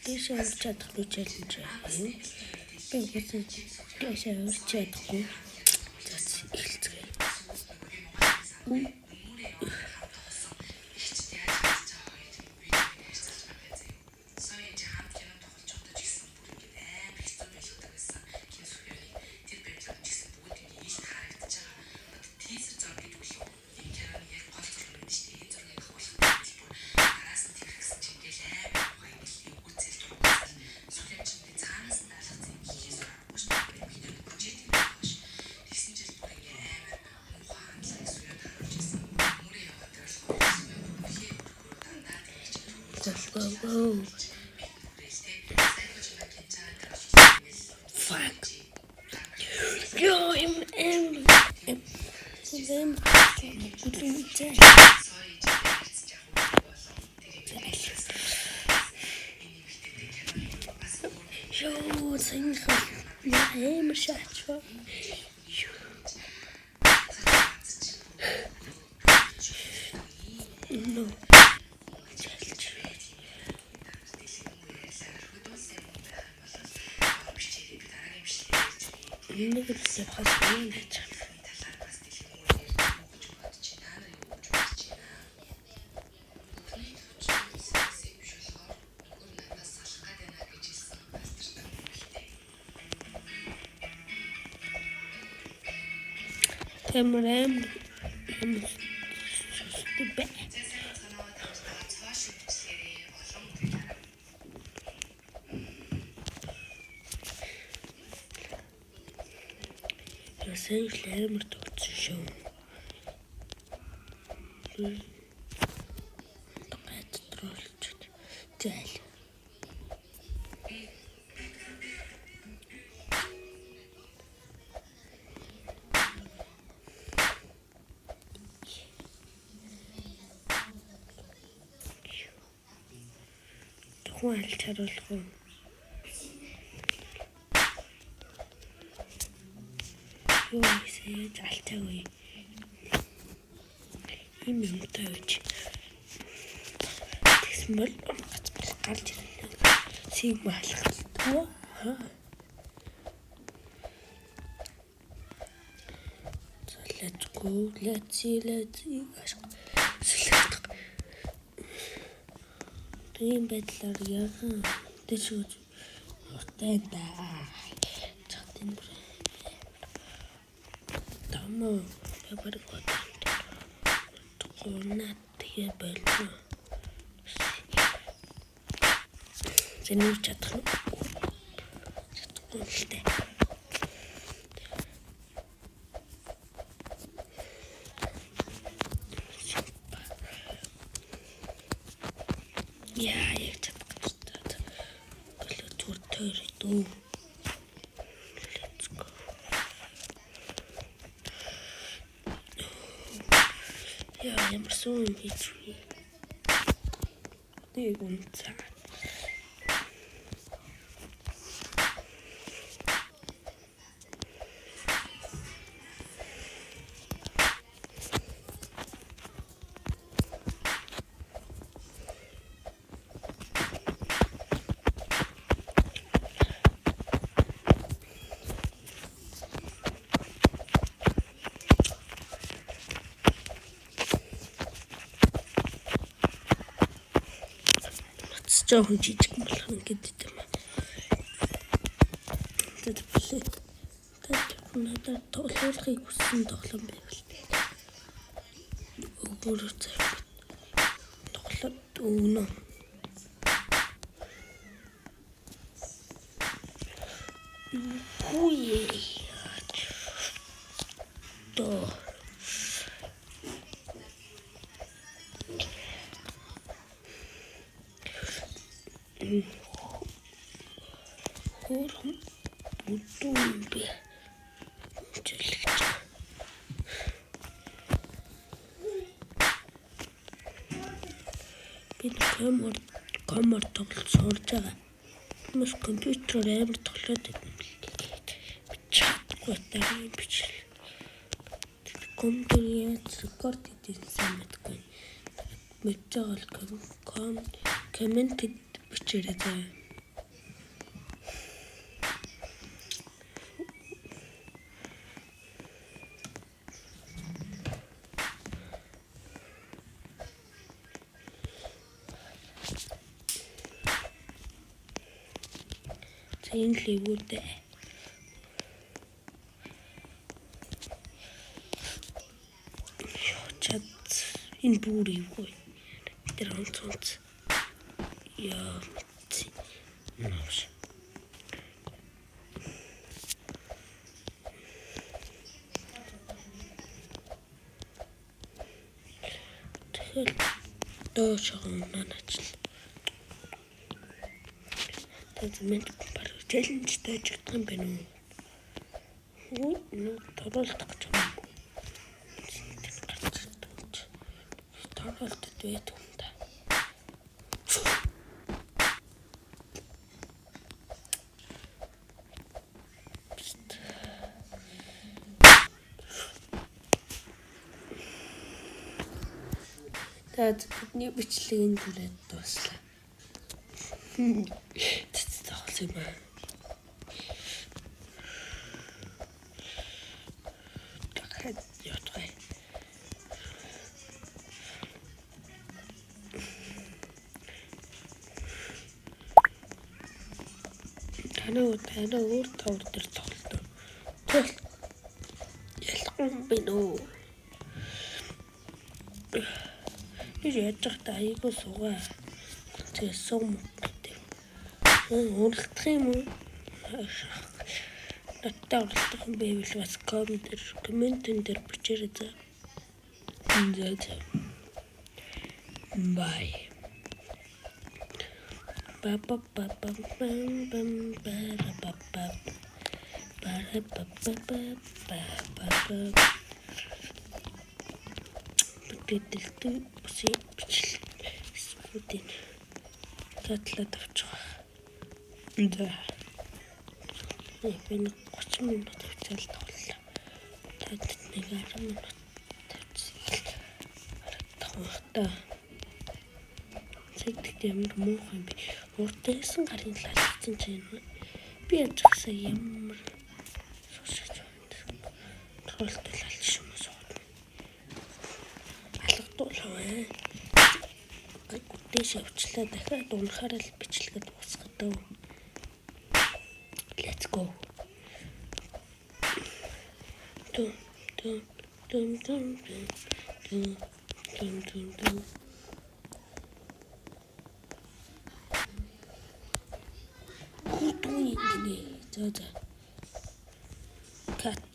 Дэше авч чадахгүй челленж юм. Би гэсэн дэше авч чадахгүй. Зас эхэлцгээе. Go. Fuck. Yo, I'm Yo, sing I'm shot. No. Нэг л хасна гэж. Тэмрэм ступэ. Sen işlerimi tutuşum. Tokat trollçut. Gel. Tuhal çarılgın. Юусе залтаагүй юм тааж тэгсмэл гарч ирлээ сиг маалхтаа let's go let's see тийм байдлаар яахан дэшүүж уртайда чатин Тамаа бабар гот. Тохонат тэгээ байлаа. Зэнийч чадах нь. Чадахгүй л дээ. Яа, яг чадахгүй таа. Голоо түр дөө. Ja, I'm so in between. They won't tell. Жоохон жижиг болох нь гэдэг юм. Тэгээд надад тоглохыг хүссэн тоглоом байвал. Өөрөөр зэрэг тоглоод өгнө. Үе. Тоо. Хором будумбе. Чэлгэж. Би камер тоглож сурж байгаа. Хүмүүс компьютерээр амар тоглоод чадахгүй тань бичил. Компьютерээр рекорд хийсэн мэдгүй. Мэдээгүй коммент бичээрэй. энэ левүүдээ. Чад энэ бүр ивгүй. Тэр онцонц. Яа. Нууш. Тэгэхээр доош хонооч. Тэзмэнд бар челленж тааждаг юм байна уу? Нуу торуулах гэж байна. Торуулалт байт юм да. Тэгээд бидний бичлэгийн түрээд дуслаа. Тэцэцээс юм аа. Дахиад явах. Танаа өөр товор дээр тоглолт. Тэгэл ялахгүй би нөө. Би яаж та айгуу суугаа. Тэгээ сум гэдэг. Уралдах юм уу? Надтай уралдах юм байвал бас комментэн дээр бичээрэй за. Bye. Ba ba ba ba bam bam ba ba ba ba ba ba ba. Бидэлтэй бүсээ бичлээ. Татлаад авчих. За. Би 30 минут тавьчихал тоглолоо. Тад нэг 10 минут тавьчихсан. Харагдах та. Цэгт ямар муухай юм бэ? Урдсан гарын лалцсан чинь би яжсаа ямар сушиж байна. Троллт лалч юм уу? Алгадуулаа. Дэш явчлаа дахиад унахаар л бичлэгэд уусгах дөө. Let's go. Dum. Good doing, Cut.